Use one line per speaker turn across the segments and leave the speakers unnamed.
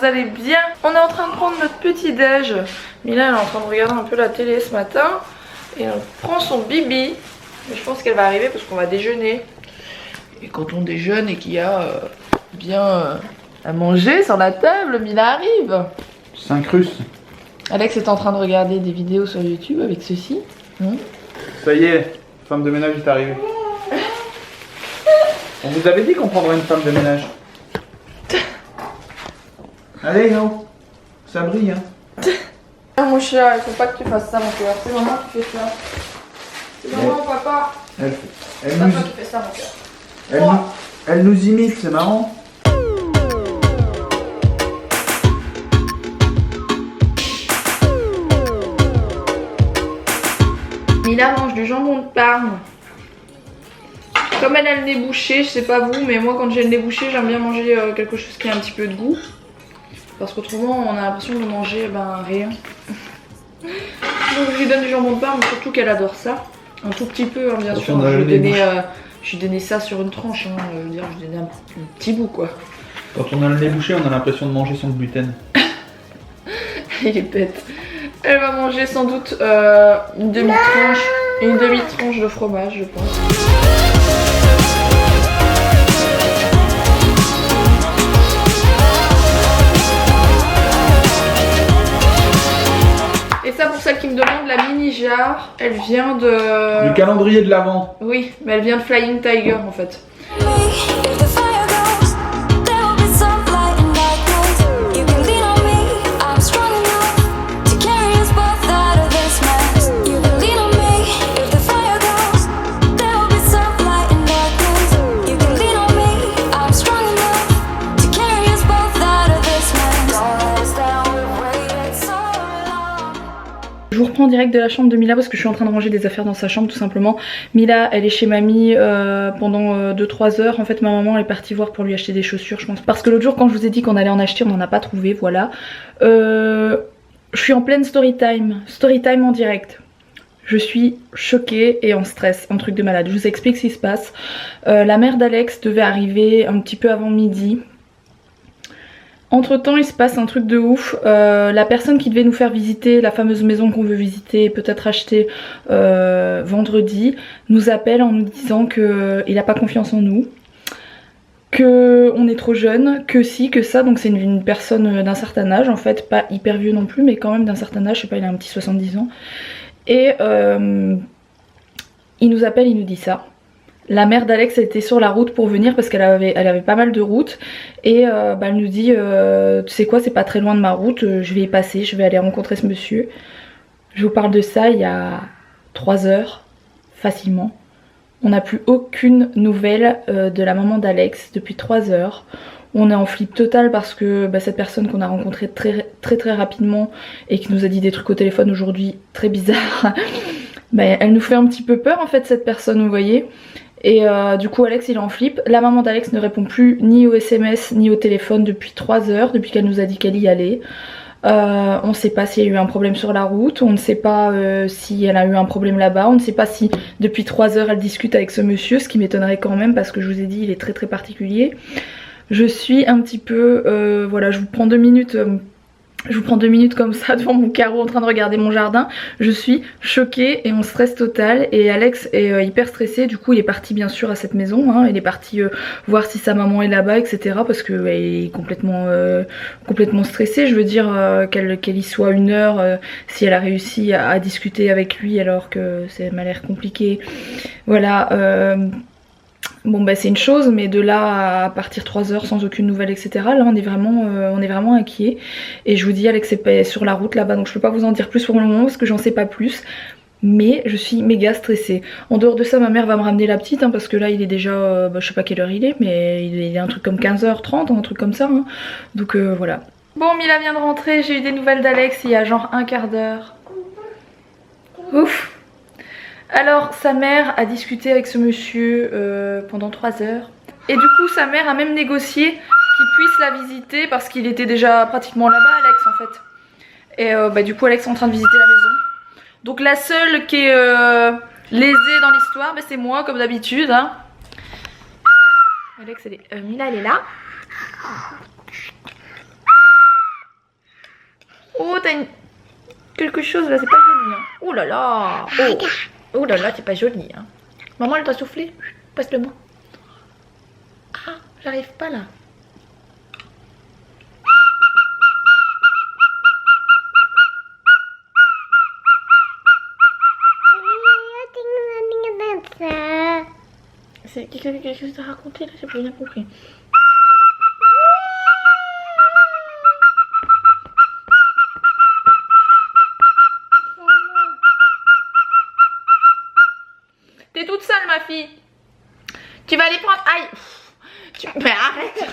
vous allez bien. On est en train de prendre notre petit déj. Mila elle est en train de regarder un peu la télé ce matin. Et elle prend son bibi. Mais je pense qu'elle va arriver parce qu'on va déjeuner. Et quand on déjeune et qu'il y a bien à manger sur la table, Mila arrive.
5 Russes.
Alex est en train de regarder des vidéos sur YouTube avec ceci.
Ça y est, femme de ménage est arrivée. On vous avait dit qu'on prendrait une femme de ménage. Allez, non. Ça brille, hein.
Ah, mon chat, il faut pas que tu fasses ça, mon cœur. C'est maman qui fait ça. C'est maman, papa.
Elle
Papa
nous...
qui fait ça, mon cœur.
Elle nous imite, c'est marrant.
Mila mange du jambon de Parme. Comme elle a le nez bouché, je sais pas vous, mais moi quand j'ai le nez bouché, j'aime bien manger quelque chose qui a un petit peu de goût. Parce qu'autrement, on a l'impression de manger rien. Donc je lui donne du jambon de Parme, surtout qu'elle adore ça. Un tout petit peu, hein, bien sûr. Je lui donnais ça sur une tranche, hein. Je veux dire, je lui donnais un petit bout quoi.
Quand on a le nez bouché, on a l'impression de manger son gluten.
Il est bête. Elle va manger sans doute une demi-tranche de fromage, je pense. Et ça, pour celle qui me demande, la mini jarre, elle vient de...
Du calendrier de l'Avent.
Oui, mais elle vient de Flying Tiger en fait. Je vous reprends en direct de la chambre de Mila parce que je suis en train de ranger des affaires dans sa chambre tout simplement. Mila elle est chez mamie pendant 2-3 heures. En fait ma maman elle est partie voir pour lui acheter des chaussures je pense. Parce que l'autre jour quand je vous ai dit qu'on allait en acheter on n'en a pas trouvé, voilà. Je suis en pleine story time en direct. Je suis choquée et en stress, un truc de malade. Je vous explique ce qui se passe. La mère d'Alex devait arriver un petit peu avant midi. Entre temps il se passe un truc de ouf, la personne qui devait nous faire visiter la fameuse maison qu'on veut visiter, peut-être acheter vendredi, nous appelle en nous disant qu'il n'a pas confiance en nous, qu'on est trop jeune, que si, que ça, donc c'est une personne d'un certain âge en fait, pas hyper vieux non plus mais quand même d'un certain âge, je sais pas il a un petit 70 ans, et il nous appelle, il nous dit ça. La mère d'Alex était sur la route pour venir parce qu'elle avait pas mal de routes et elle nous dit tu sais quoi, c'est pas très loin de ma route, je vais y passer, je vais aller rencontrer ce monsieur. Je vous parle de ça il y a 3 heures facilement. On n'a plus aucune nouvelle de la maman d'Alex depuis 3 heures. On est en flip total parce que cette personne qu'on a rencontrée très rapidement et qui nous a dit des trucs au téléphone aujourd'hui très bizarres, elle nous fait un petit peu peur en fait cette personne, vous voyez. Et du coup Alex il est en flip. La maman d'Alex ne répond plus ni au SMS ni au téléphone depuis 3 heures, depuis qu'elle nous a dit qu'elle y allait. On ne sait pas s'il y a eu un problème sur la route, on ne sait pas si elle a eu un problème là-bas, on ne sait pas si depuis 3 heures elle discute avec ce monsieur, ce qui m'étonnerait quand même parce que je vous ai dit il est très particulier. Je suis un petit peu, voilà, je vous prends 2 minutes. Je vous prends 2 minutes comme ça devant mon carreau en train de regarder mon jardin. Je suis choquée et en stress total. Et Alex est hyper stressé. Du coup il est parti bien sûr à cette maison, hein. Il est parti voir si sa maman est là-bas, etc. Parce qu'elle est complètement stressée. Je veux dire qu'elle y soit 1 heure, si elle a réussi à discuter avec lui alors que ça m'a l'air compliqué. Voilà. Bon c'est une chose, mais de là à partir 3 heures sans aucune nouvelle, etc. Là on est vraiment inquiet. Et je vous dis Alex est sur la route là-bas, donc je peux pas vous en dire plus pour le moment parce que j'en sais pas plus. Mais je suis méga stressée. En dehors de ça ma mère va me ramener la petite, hein, parce que là il est déjà, je sais pas quelle heure il est, mais il est un truc comme 15h30, un truc comme ça, hein. Donc voilà. Bon Mila vient de rentrer, j'ai eu des nouvelles d'Alex il y a genre un quart d'heure. Ouf. Alors sa mère a discuté avec ce monsieur pendant 3 heures. Et du coup sa mère a même négocié qu'il puisse la visiter parce qu'il était déjà pratiquement là-bas Alex en fait. Et du coup Alex est en train de visiter la maison. Donc la seule qui est lésée dans l'histoire, c'est moi comme d'habitude, hein. Alex elle est... Mila elle est là. quelque chose là, c'est pas joli. Hein. Oh là là. Oh là là, c'est pas joli. Hein. Maman, elle doit souffler. Passe-le-moi. Ah, j'arrive pas là. Qu'est-ce que tu as raconté là? J'ai pas bien compris. T'es toute seule ma fille. Tu vas aller prendre... Aïe. Mais arrête.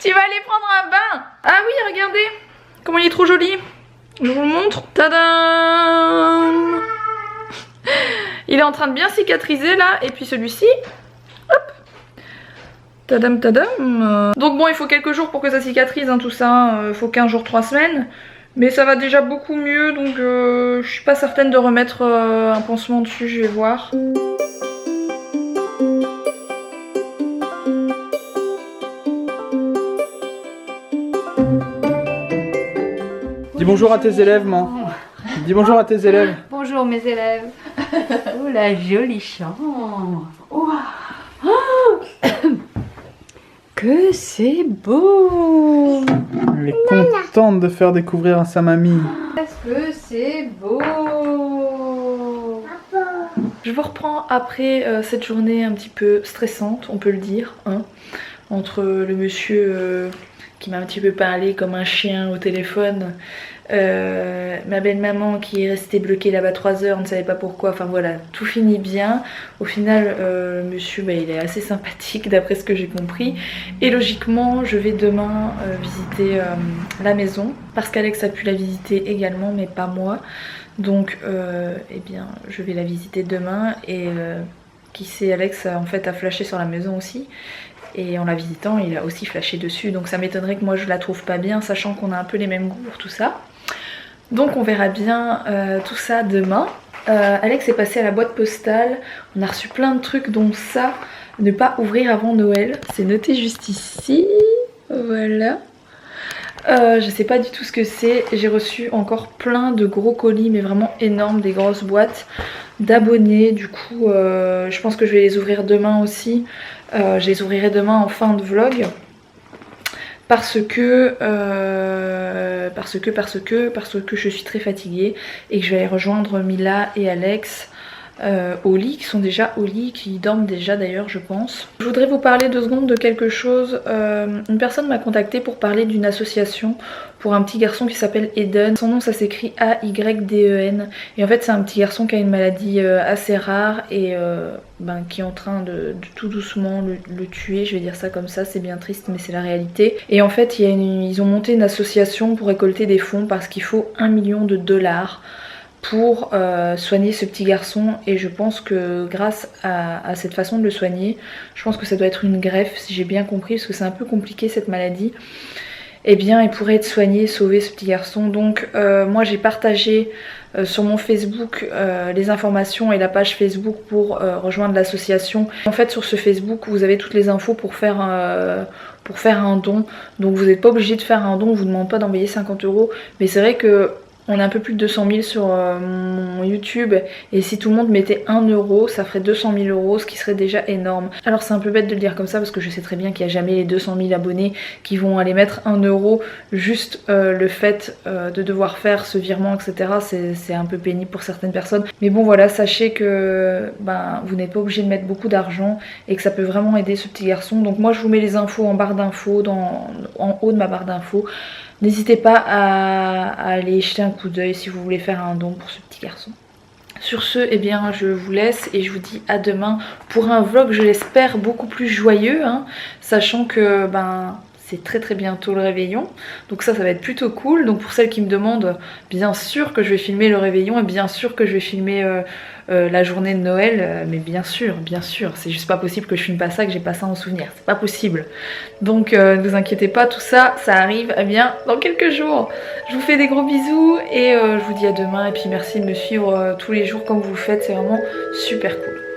Tu vas aller prendre un bain. Ah oui, regardez. Comment il est trop joli. Je vous le montre. Tadam. Il est en train de bien cicatriser là. Et puis celui-ci. Hop. Tadam tadam. Donc bon, il faut quelques jours pour que ça cicatrise hein, tout ça. Il faut 15 jours, 3 semaines. Mais ça va déjà beaucoup mieux. Donc je suis pas certaine de remettre un pansement dessus. Je vais voir.
Dis bonjour à tes élèves, maman. Dis bonjour à tes élèves.
Bonjour mes élèves. Oh la jolie chambre. Oh. Que c'est beau.
Elle est contente de faire découvrir à sa mamie.
Est-ce que c'est beau.
Je vous reprends après cette journée un petit peu stressante, on peut le dire, hein, entre le monsieur qui m'a un petit peu parlé comme un chien au téléphone, ma belle-maman qui est restée bloquée là-bas 3 heures, on ne savait pas pourquoi, enfin voilà, tout finit bien. Au final, le monsieur, bah, il est assez sympathique d'après ce que j'ai compris. Et logiquement, je vais demain visiter la maison, parce qu'Alex a pu la visiter également, mais pas moi. Donc, eh bien, je vais la visiter demain et qui sait, Alex en fait a flashé sur la maison aussi. Et en la visitant, il a aussi flashé dessus. Donc ça m'étonnerait que moi je la trouve pas bien, sachant qu'on a un peu les mêmes goûts pour tout ça. Donc on verra bien tout ça demain. Alex est passé à la boîte postale. On a reçu plein de trucs, dont ça, ne pas ouvrir avant Noël. C'est noté juste ici. Voilà. Je sais pas du tout ce que c'est. J'ai reçu encore plein de gros colis, mais vraiment énormes, des grosses boîtes d'abonnés. Du coup, je pense que je vais les ouvrir demain aussi. Je les ouvrirai demain en fin de vlog. Parce que je suis très fatiguée et que je vais aller rejoindre Mila et Alex au lit, qui sont déjà au lit, qui dorment déjà d'ailleurs je pense. Je voudrais vous parler 2 secondes de quelque chose. Une personne m'a contactée pour parler d'une association pour un petit garçon qui s'appelle Eden. Son nom ça s'écrit A-Y-D-E-N et en fait c'est un petit garçon qui a une maladie assez rare et qui est en train de tout doucement le tuer, je vais dire ça comme ça, c'est bien triste mais c'est la réalité. Et en fait ils ont monté une association pour récolter des fonds parce qu'il faut $1 million pour soigner ce petit garçon et je pense que grâce à cette façon de le soigner, je pense que ça doit être une greffe si j'ai bien compris parce que c'est un peu compliqué cette maladie, et bien il pourrait être soigné, sauver ce petit garçon. Donc moi j'ai partagé sur mon Facebook les informations et la page Facebook pour rejoindre l'association. En fait sur ce Facebook vous avez toutes les infos pour faire un don, donc vous n'êtes pas obligé de faire un don, on vous demande pas d'envoyer 50 €, mais c'est vrai que on a un peu plus de 200 000 sur mon YouTube et si tout le monde mettait 1 €, ça ferait 200 000 €, ce qui serait déjà énorme. Alors c'est un peu bête de le dire comme ça parce que je sais très bien qu'il n'y a jamais les 200 000 abonnés qui vont aller mettre 1 €. Juste le fait de devoir faire ce virement, etc. c'est un peu pénible pour certaines personnes. Mais bon voilà, sachez que vous n'êtes pas obligé de mettre beaucoup d'argent et que ça peut vraiment aider ce petit garçon. Donc moi je vous mets les infos en barre d'infos, en haut de ma barre d'infos. N'hésitez pas à aller jeter un coup d'œil si vous voulez faire un don pour ce petit garçon. Sur ce, eh bien, je vous laisse et je vous dis à demain pour un vlog, je l'espère, beaucoup plus joyeux, hein, sachant que c'est très bientôt le réveillon, donc ça va être plutôt cool. Donc pour celles qui me demandent, bien sûr que je vais filmer le réveillon et bien sûr que je vais filmer la journée de Noël, mais bien sûr, c'est juste pas possible que je filme pas ça, que j'ai pas ça en souvenir, c'est pas possible. Donc ne vous inquiétez pas, tout ça, ça arrive bien dans quelques jours. Je vous fais des gros bisous et je vous dis à demain et puis merci de me suivre tous les jours comme vous le faites, c'est vraiment super cool.